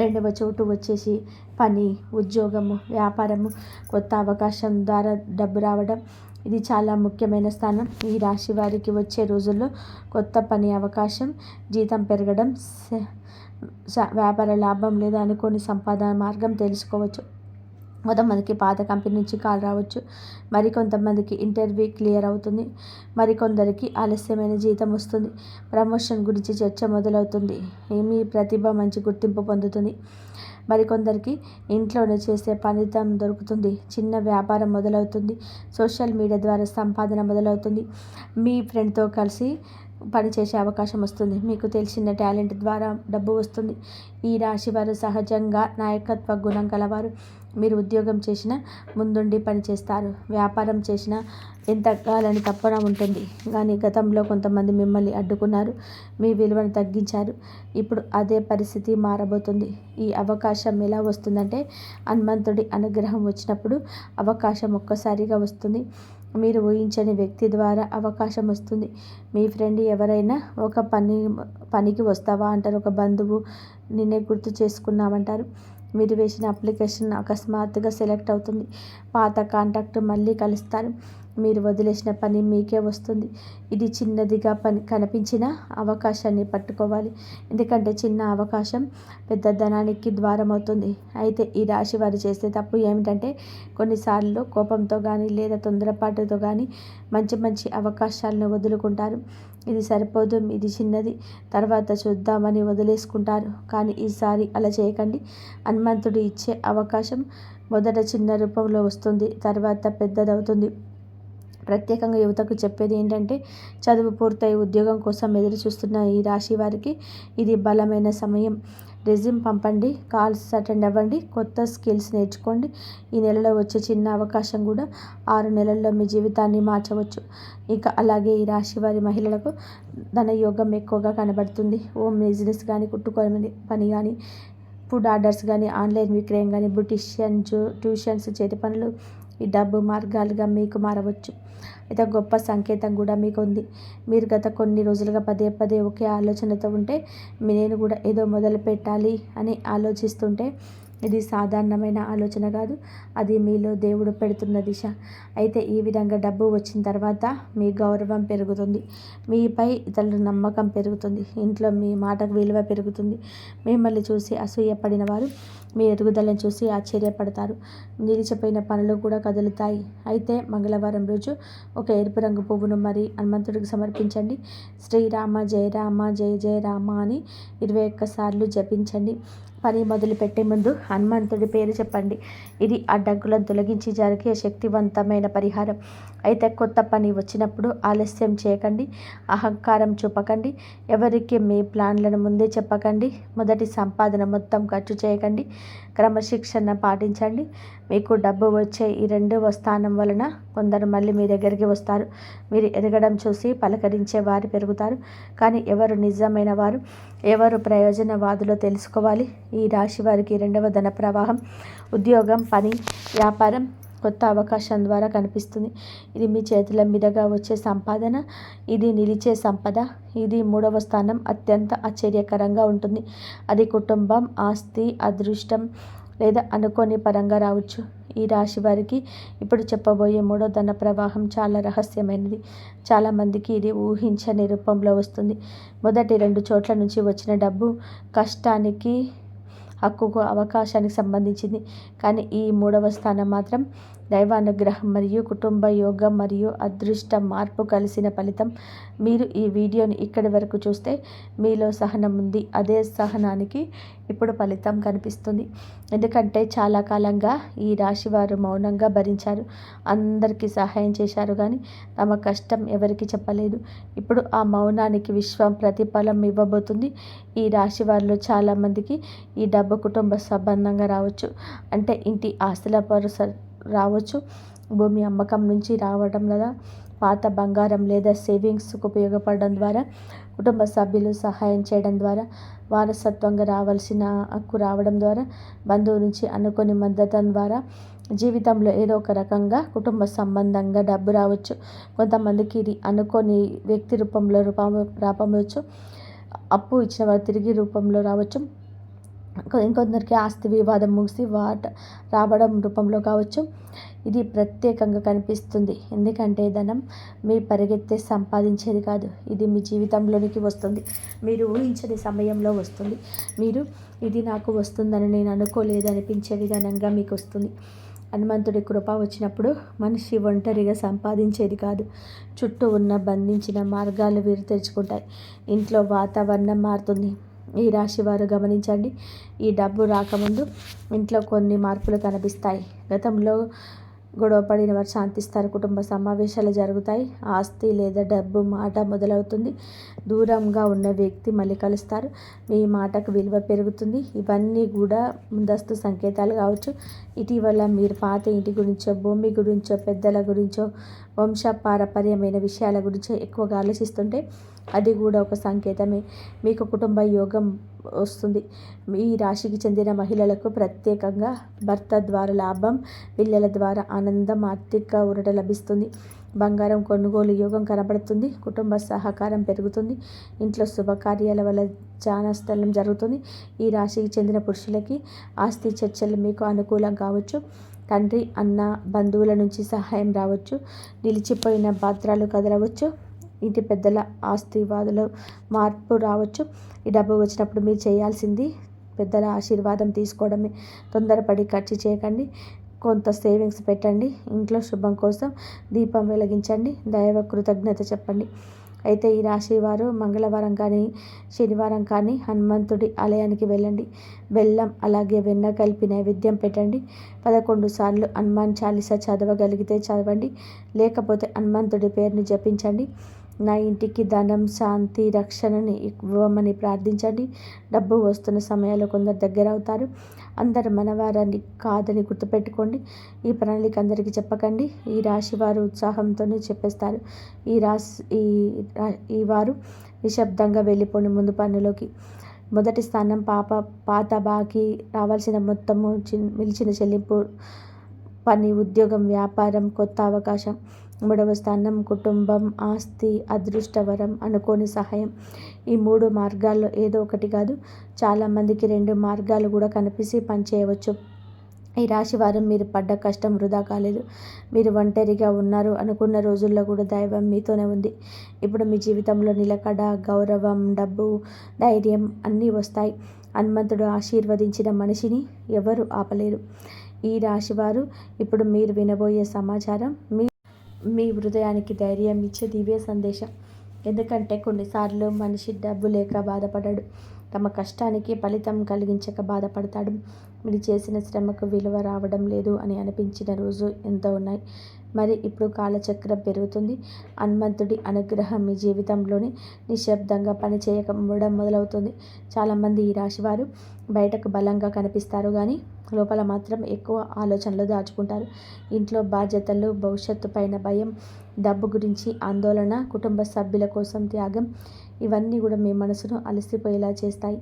2వ చోటు వచ్చేసి పని, ఉద్యోగము, వ్యాపారము, కొత్త అవకాశం ద్వారా డబ్బు రావడం, ఇది చాలా ముఖ్యమైన స్థానం. ఈ రాశి వారికి వచ్చే రోజుల్లో కొత్త పని అవకాశం, జీతం పెరగడం, వ్యాపార లాభం లేదా అనుకోని సంపాదన మార్గం తెలుసుకోవచ్చు. కొంతమందికి పాత కంపెనీ నుంచి కాల్ రావచ్చు, మరికొంతమందికి ఇంటర్వ్యూ క్లియర్ అవుతుంది, మరికొందరికి ఆలస్యమైన జీతం వస్తుంది, ప్రమోషన్ గురించి చర్చ మొదలవుతుంది, మీ ప్రతిభ మంచి గుర్తింపు పొందుతుంది. మరికొందరికి ఇంట్లోనే చేసే ఫలితం దొరుకుతుంది, చిన్న వ్యాపారం మొదలవుతుంది, సోషల్ మీడియా ద్వారా సంపాదన మొదలవుతుంది, మీ ఫ్రెండ్తో కలిసి పనిచేసే అవకాశం వస్తుంది, మీకు తెలిసిన టాలెంట్ ద్వారా డబ్బు వస్తుంది. ఈ రాశి వారు సహజంగా నాయకత్వ గుణం కలవారు. మీరు ఉద్యోగం చేసినా ముందుండి పనిచేస్తారు, వ్యాపారం చేసినా ఎంతకాలని తప్పన ఉంటుంది. కానీ గతంలో కొంతమంది మిమ్మల్ని అడ్డుకున్నారు, మీ విలువను తగ్గించారు. ఇప్పుడు అదే పరిస్థితి మారబోతుంది. ఈ అవకాశం ఎలా వస్తుందంటే, హనుమంతుడి అనుగ్రహం వచ్చినప్పుడు అవకాశం ఒక్కసారిగా వస్తుంది. మీరు ఊహించని వ్యక్తి ద్వారా అవకాశం వస్తుంది. మీ ఫ్రెండ్ ఎవరైనా ఒక పనికి వస్తావా అంటారు, ఒక బంధువు నిన్నే గుర్తు చేసుకున్నామంటారు. మీరు వేసిన అప్లికేషన్ అకస్మాత్తుగా సెలెక్ట్ అవుతుంది, పాత కాంటాక్ట్ మళ్ళీ కలుస్తారు, మీరు వదిలేసిన పని మీకే వస్తుంది. ఇది చిన్నదిగా కనిపించిన అవకాశాన్ని పట్టుకోవాలి, ఎందుకంటే చిన్న అవకాశం పెద్ద ధనానికి ద్వారం అవుతుంది. అయితే ఈ రాశి వారు చేసే తప్పు ఏమిటంటే, కొన్నిసార్లు కోపంతో కానీ లేదా తొందరపాటుతో కానీ మంచి అవకాశాలను వదులుకుంటారు. ఇది సరిపోదు, ఇది చిన్నది, తర్వాత చూద్దామని వదిలేసుకుంటారు. కానీ ఈసారి అలా చేయకండి. హనుమంతుడు ఇచ్చే అవకాశం మొదట చిన్న రూపంలో వస్తుంది, తర్వాత పెద్దదవుతుంది. ప్రత్యేకంగా యువతకు చెప్పేది ఏంటంటే, చదువు పూర్తయి ఉద్యోగం కోసం ఎదురు చూస్తున్న ఈ రాశి వారికి ఇది బలమైన సమయం. రెజ్యూమ్ పంపండి, కాల్స్ అటెండ్ అవ్వండి, కొత్త స్కిల్స్ నేర్చుకోండి. ఈ నెలలో వచ్చే చిన్న అవకాశం కూడా 6 నెలల్లో మీ జీవితాన్ని మార్చవచ్చు. ఇక అలాగే ఈ రాశి వారి మహిళలకు ధనయోగం ఎక్కువగా కనబడుతుంది. హోమ్ బిజినెస్ కానీ, కుట్టుకోని పని కానీ, ఫుడ్ ఆర్డర్స్ కానీ, ఆన్లైన్ విక్రయం కానీ, బ్యూటిషియన్, ట్యూషన్స్, చేతి పనులు ఈ డబ్బు మార్గాలుగా మీకు మారవచ్చు. అయితే గొప్ప సంకేతం కూడా మీకు ఉంది. మీరు గత కొన్ని రోజులుగా పదే ఒకే ఆలోచనతో ఉంటే, నేను కూడా ఏదో మొదలు పెట్టాలి అని ఆలోచిస్తుంటే, ఇది సాధారణమైన ఆలోచన కాదు, అది మీలో దేవుడు పెడుతున్న దిశ. అయితే ఈ విధంగా డబ్బు వచ్చిన తర్వాత మీ గౌరవం పెరుగుతుంది, మీపై ఇతరుల నమ్మకం పెరుగుతుంది, ఇంట్లో మీ మాటకు విలువ పెరుగుతుంది. మిమ్మల్ని చూసి అసూయపడిన వారు మీ ఎదుగుదలను చూసి ఆశ్చర్యపడతారు. నిలిచిపోయిన పనులు కూడా కదులుతాయి. అయితే మంగళవారం రోజు ఒక ఎరుపు రంగు పువ్వును మరి హనుమంతుడికి సమర్పించండి. శ్రీరామ జయ రామ జయ జయ రామ అని 21 సార్లు జపించండి. పని మొదలుపెట్టే ముందు హనుమంతుడి పేరు చెప్పండి. ఇది అడ్డంకులను తొలగించి జరిగే శక్తివంతమైన పరిహారం. అయితే కొత్త పని వచ్చినప్పుడు ఆలస్యం చేయకండి, అహంకారం చూపకండి, ఎవరికి మీ ప్లాన్లను ముందే చెప్పకండి, మొదటి సంపాదన మొత్తం ఖర్చు చేయకండి, క్రమశిక్షణ పాటించండి. మీకు డబ్బు వచ్చే ఈ 2వ స్థానం వలన కొందరు మళ్ళీ మీ దగ్గరికి వస్తారు. మీరు ఎదగడం చూసి పలకరించే వారు పెరుగుతారు. కానీ ఎవరు నిజమైన వారు, ఎవరు ప్రయోజనవాదులో తెలుసుకోవాలి. ఈ రాశి వారికి 2వ ధన ప్రవాహం ఉద్యోగం, పని, వ్యాపారం కొత్త అవకాశం ద్వారా కనిపిస్తుంది. ఇది మీ చేతుల మీదుగా వచ్చే సంపాదన, ఇది నిలిచే సంపద. ఇది 3వ స్థానం అత్యంత ఆశ్చర్యకరంగా ఉంటుంది. అది కుటుంబం, ఆస్తి, అదృష్టం లేదా అనుకోని పరంగా రావచ్చు. ఈ రాశి వారికి ఇప్పుడు చెప్పబోయే 3వ ధన ప్రవాహం చాలా రహస్యమైనది. చాలామందికి ఇది ఊహించని రూపంలో వస్తుంది. మొదటి 2 చోట్ల నుంచి వచ్చిన డబ్బు కష్టానికి, హక్కుకు, అవకాశానికి సంబంధించింది. కానీ ఈ 3వ స్థానం మాత్రం దైవానుగ్రహం మరియు కుటుంబ యోగం మరియు అదృష్ట మార్పు కలిసిన ఫలితం. మీరు ఈ వీడియోని ఇక్కడి వరకు చూస్తే మీలో సహనం ఉంది. అదే సహనానికి ఇప్పుడు ఫలితం కనిపిస్తుంది. ఎందుకంటే చాలా కాలంగా ఈ రాశి వారు మౌనంగా భరించారు, అందరికీ సహాయం చేశారు, కానీ తమ కష్టం ఎవరికి చెప్పలేదు. ఇప్పుడు ఆ మౌనానికి విశ్వం ప్రతిఫలం ఇవ్వబోతుంది. ఈ రాశి వారిలో చాలామందికి ఈ డబ్బు కుటుంబ సంబంధంగా రావచ్చు, అంటే ఇంటి ఆస్తుల పరుస రావచ్చు, భూమి అమ్మకం నుంచి రావడం లేదా పాత బంగారం లేదా సేవింగ్స్కు ఉపయోగపడడం ద్వారా, కుటుంబ సభ్యులు సహాయం చేయడం ద్వారా, వారసత్వంగా రావాల్సిన హక్కు రావడం ద్వారా, బంధువు నుంచి అనుకోని మద్దతు ద్వారా, జీవితంలో ఏదో ఒక రకంగా కుటుంబ సంబంధంగా డబ్బు రావచ్చు. కొంతమందికి ఇది అనుకోని వ్యక్తి రూపంలో రావచ్చు, అప్పు ఇచ్చిన వారు తిరిగి రూపంలో రావచ్చు. ఇంకొందరికి ఆస్తి వివాదం ముగిసి రావడం రూపంలో కావచ్చు. ఇది ప్రత్యేకంగా కనిపిస్తుంది, ఎందుకంటే ధనం మీ పరిగెత్తే సంపాదించేది కాదు. ఇది మీ జీవితంలోనికి వస్తుంది, మీరు ఊహించని సమయంలో వస్తుంది. మీరు ఇది నాకు వస్తుందని నేను అనుకోలేదు అనిపించే విధానంగా మీకు వస్తుంది. హనుమంతుడి కృప వచ్చినప్పుడు మనిషి ఒంటరిగా సంపాదించేది కాదు, చుట్టూ ఉన్న బంధించిన మార్గాలు వీరు తెరుచుకుంటాయి. ఇంట్లో వాతావరణం మారుతుంది. ఈ రాశి వారు గమనించండి, ఈ డబ్బు రాకముందు ఇంట్లో కొన్ని మార్పులు కనిపిస్తాయి. గతంలో గొడవపడిన వారు శాంతిస్తారు, కుటుంబ సమావేశాలు జరుగుతాయి, ఆస్తి లేదా డబ్బు మాట మొదలవుతుంది, దూరంగా ఉన్న వ్యక్తి మళ్ళీ కలుస్తారు, మీ మాటకు విలువ పెరుగుతుంది. ఇవన్నీ కూడా ముందస్తు సంకేతాలు కావచ్చు. ఇటీవల మీరు పాత ఇంటి గురించో, భూమి గురించో, పెద్దల గురించో, వంశపారపర్యమైన విషయాల గురించో ఎక్కువగా ఆలోచిస్తుంటే అది కూడా ఒక సంకేతమే. మీకు కుటుంబ యోగం వస్తుంది. ఈ రాశికి చెందిన మహిళలకు ప్రత్యేకంగా భర్త ద్వారా లాభం, పిల్లల ద్వారా ఆనందం, ఆర్థిక ఊరట లభిస్తుంది. బంగారం కొనుగోలు యోగం కనబడుతుంది. కుటుంబ సహకారం పెరుగుతుంది. ఇంట్లో శుభకార్యాల వల్ల జానస్థలం జరుగుతుంది. ఈ రాశికి చెందిన పురుషులకి ఆస్తి చర్చలు మీకు అనుకూలం కావచ్చు. తండ్రి, అన్న, బంధువుల నుంచి సహాయం రావచ్చు. నిలిచిపోయిన పాత్రలు కదలవచ్చు. ఇంటి పెద్దల ఆస్తివాదులో మార్పు రావచ్చు. ఈ డబ్బు వచ్చినప్పుడు మీరు చేయాల్సింది పెద్దల ఆశీర్వాదం తీసుకోవడమే. తొందరపడి ఖర్చు చేయకండి, కొంత సేవింగ్స్ పెట్టండి. ఇంట్లో శుభం కోసం దీపం వెలిగించండి, దైవ కృతజ్ఞత చెప్పండి. అయితే ఈ రాశి వారు మంగళవారం కానీ శనివారం కానీ హనుమంతుడి ఆలయానికి వెళ్ళండి. బెల్లం అలాగే వెన్న కలిపి నైవేద్యం పెట్టండి. 11 సార్లు హనుమాన్ చాలీసా చదవగలిగితే చదవండి, లేకపోతే హనుమంతుడి పేరుని జపించండి. నా ఇంటికి ధనం, శాంతి, రక్షణని ఇవ్వమని ప్రార్థించండి. డబ్బు వస్తున్న సమయాల్లో కొందరు దగ్గర అవుతారు. అందరు మనవారని కాదని గుర్తుపెట్టుకోండి. ఈ ప్రణాళిక అందరికీ చెప్పకండి. ఈ రాశి వారు ఉత్సాహంతోనే చెప్పేస్తారు. ఈ వారు నిశ్శబ్దంగా వెళ్ళిపోండి ముందు పనులోకి. మొదటి స్థానం పాత బాకీ, రావాల్సిన మొత్తము, మిలిచిన చెల్లింపు, పని, ఉద్యోగం, వ్యాపారం, కొత్త అవకాశం. 3వ స్థానం కుటుంబం, ఆస్తి, అదృష్టవరం, అనుకోని సహాయం. ఈ 3 మార్గాల్లో ఏదో ఒకటి కాదు, చాలామందికి 2 మార్గాలు కూడా కనిపిసి పనిచేయవచ్చు. ఈ రాశి వారు మీరు పడ్డ కష్టం వృధా కాలేదు. మీరు ఒంటరిగా ఉన్నారు అనుకున్న రోజుల్లో కూడా దైవం మీతోనే ఉంది. ఇప్పుడు మీ జీవితంలో నిలకడ, గౌరవం, డబ్బు, ధైర్యం అన్నీ వస్తాయి. హనుమంతుడు ఆశీర్వదించిన మనిషిని ఎవరు ఆపలేరు. ఈ రాశివారు ఇప్పుడు మీరు వినబోయే సమాచారం మీ హృదయానికి ధైర్యం ఇచ్చే దివ్య సందేశం. ఎందుకంటే కొన్నిసార్లు మనిషి డబ్బు లేక బాధపడ్డాడు, తమ కష్టానికి ఫలితం కలిగించక బాధపడతాడు. మీరు చేసిన శ్రమకు విలువ రావడం లేదు అని అనిపించిన రోజు ఎంతో ఉన్నాయి. మరి ఇప్పుడు కాలచక్రం పెరుగుతుంది. హనుమంతుడి అనుగ్రహం మీ జీవితంలోని నిశ్శబ్దంగా పనిచేయడం మొదలవుతుంది. చాలామంది ఈ రాశివారు బయటకు బలంగా కనిపిస్తారు కానీ లోపల మాత్రం ఎక్కువ ఆలోచనలు దాచుకుంటారు. ఇంట్లో బాధ్యతలు, భవిష్యత్తు పైన భయం, డబ్బు గురించి ఆందోళన, కుటుంబ సభ్యుల కోసం త్యాగం, ఇవన్నీ కూడా మీ మనసును అలసిపోయేలా చేస్తాయి.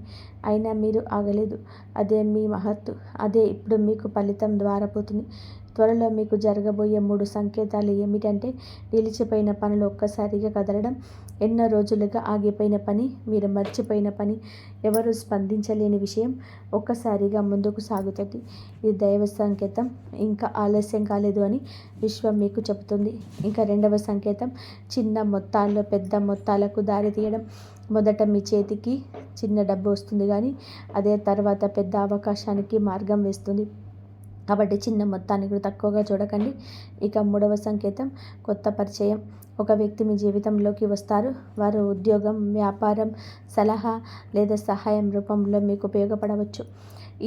అయినా మీరు ఆగలేదు. అదే మీ మహత్తు. అదే ఇప్పుడు మీకు ఫలితం ద్వారపోతుంది. త్వరలో మీకు జరగబోయే 3 సంకేతాలు ఏమిటంటే, నిలిచిపోయిన పనులు ఒక్కసారిగా కదలడం, ఎన్నో రోజులుగా ఆగిపోయిన పని, మీరు మర్చిపోయిన పని, ఎవరు స్పందించలేని విషయం ఒక్కసారిగా ముందుకు సాగుతుంది. ఇది దైవ సంకేతం. ఇంకా ఆలస్యం కాలేదు అని విశ్వం మీకు చెబుతుంది. ఇంకా రెండవ సంకేతం, చిన్న మొత్తాల్లో పెద్ద మొత్తాలకు దారి తీయడం. మొదట మీ చేతికి చిన్న డబ్బు వస్తుంది కానీ అదే తర్వాత పెద్ద అవకాశానికి మార్గం వేస్తుంది. కాబట్టి చిన్న మొత్తాన్ని కూడా తక్కువగా చూడకండి. ఇక మూడవ సంకేతం, కొత్త పరిచయం. ఒక వ్యక్తి మీ జీవితంలోకి వస్తారు. వారు ఉద్యోగం, వ్యాపారం, సలహా లేదా సహాయం రూపంలో మీకు ఉపయోగపడవచ్చు.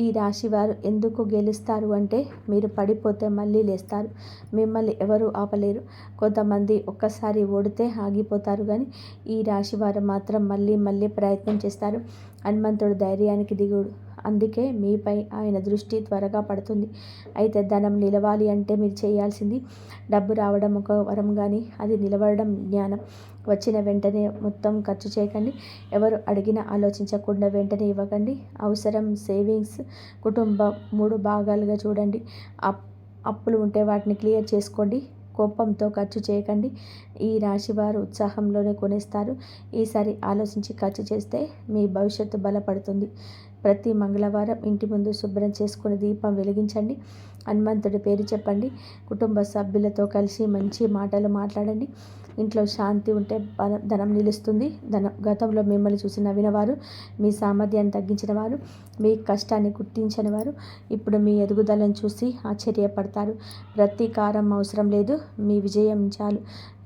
ఈ రాశి వారు ఎందుకు గెలుస్తారు అంటే, మీరు పడిపోతే మళ్ళీ లేస్తారు. మిమ్మల్ని ఎవరూ ఆపలేరు. కొంతమంది ఒక్కసారి ఓడితే ఆగిపోతారు కానీ ఈ రాశి వారు మాత్రం మళ్ళీ మళ్ళీ ప్రయత్నం చేస్తారు. హనుమంతుడు ధైర్యానికి దిగుడు. అందుకే మీపై ఆయన దృష్టి త్వరగా పడుతుంది. అయితే ధనం నిలవాలి అంటే మీరు చేయాల్సింది, డబ్బు రావడం ఒక వరం కానీ అది నిలబడడం జ్ఞానం. వచ్చిన వెంటనే మొత్తం ఖర్చు చేయకండి. ఎవరు అడిగినా ఆలోచించకుండా వెంటనే ఇవ్వకండి. అవసరం, సేవింగ్స్, కుటుంబం 3 భాగాలుగా చూడండి. అప్పులు ఉంటే వాటిని క్లియర్ చేసుకోండి. కోపంతో ఖర్చు చేయకండి. ఈ రాశివారు ఉత్సాహంలోనే కొనేస్తారు. ఈసారి ఆలోచించి ఖర్చు చేస్తే మీ భవిష్యత్తు బలపడుతుంది. ప్రతి మంగళవారం ఇంటి ముందు శుభ్రం చేసుకుని దీపం వెలిగించండి. హనుమంతుడి పేరు చెప్పండి. కుటుంబ సభ్యులతో కలిసి మంచి మాటలు మాట్లాడండి. ఇంట్లో శాంతి ఉంటే ధనం నిలుస్తుంది. గతంలో మిమ్మల్ని చూసి నవ్వినవారు, మీ సామర్థ్యాన్ని తగ్గించిన వారు, మీ కష్టాన్ని గుర్తించని వారు ఇప్పుడు మీ ఎదుగుదలను చూసి ఆశ్చర్యపడతారు. ప్రతీకారం అవసరం లేదు. మీ విజయం చాలు.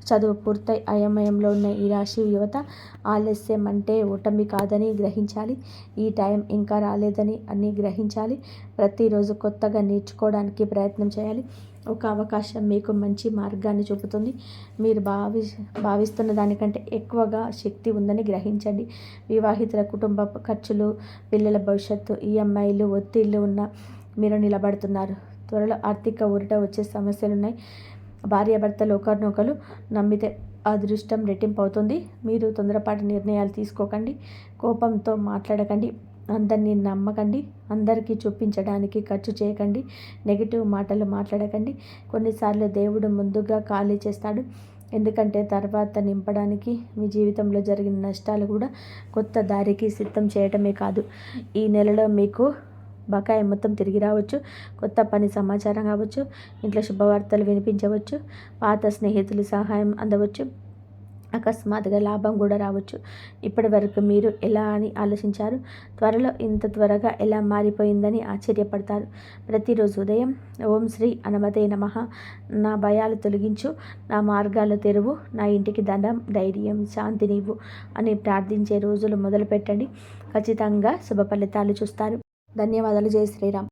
చదువు పూర్తయి అయోమయంలో ఉన్న ఈ రాశి యువత, ఆలస్యం అంటే ఓటమి కాదని గ్రహించాలి. ఈ టైం ఇంకా రాలేదని అన్నీ గ్రహించాలి. ప్రతిరోజు కొత్తగా నేర్చుకోవడానికి ప్రయత్నం చేయాలి. ఒక అవకాశం మీకు మంచి మార్గాన్ని చూపుతుంది. మీరు భావిస్తున్న దానికంటే ఎక్కువగా శక్తి ఉందని గ్రహించండి. వివాహితుల కుటుంబ ఖర్చులు, పిల్లల భవిష్యత్తు, ఈఎంఐలు, ఒత్తిళ్లు ఉన్న మీరు నిలబడుతున్నారు. త్వరలో ఆర్థిక ఊరట వచ్చే సమస్యలున్నాయి. భార్యాభర్తలు ఒకరినొకరు నమ్మితే అదృష్టం రెట్టింపు అవుతుంది. మీరు తొందరపాటు నిర్ణయాలు తీసుకోకండి. కోపంతో మాట్లాడకండి. అందరినీ నమ్మకండి. అందరికీ చూపించడానికి ఖర్చు చేయకండి. నెగిటివ్ మాటలు మాట్లాడకండి. కొన్నిసార్లు దేవుడు ముందుగా ఖాళీ చేస్తాడు. ఎందుకంటే తర్వాత నింపడానికి. మీ జీవితంలో జరిగిన నష్టాలు కూడా కొత్త దారికి సిద్ధం చేయటమే కాదు. ఈ నెలలో మీకు బకాయి మొత్తం తిరిగి రావచ్చు. కొత్త పని సమాచారం కావచ్చు. ఇంట్లో శుభవార్తలు వినిపించవచ్చు. పాత స్నేహితులు సహాయం అందవచ్చు. అకస్మాత్తుగా లాభం కూడా రావచ్చు. ఇప్పటి వరకు మీరు ఎలా అని ఆలోచించారు. త్వరలో ఇంత త్వరగా ఎలా మారిపోయిందని ఆశ్చర్యపడతారు. ప్రతిరోజు ఉదయం ఓం శ్రీ హనుమతే నమః, నా భయాలు తొలగించు, నా మార్గాలు తెరువు, నా ఇంటికి ధనం, ధైర్యం, శాంతినివ్వు అని ప్రార్థించే రోజులు మొదలుపెట్టండి. ఖచ్చితంగా శుభ ఫలితాలు చూస్తారు. ధన్యవాదాలు. జై శ్రీరామ్.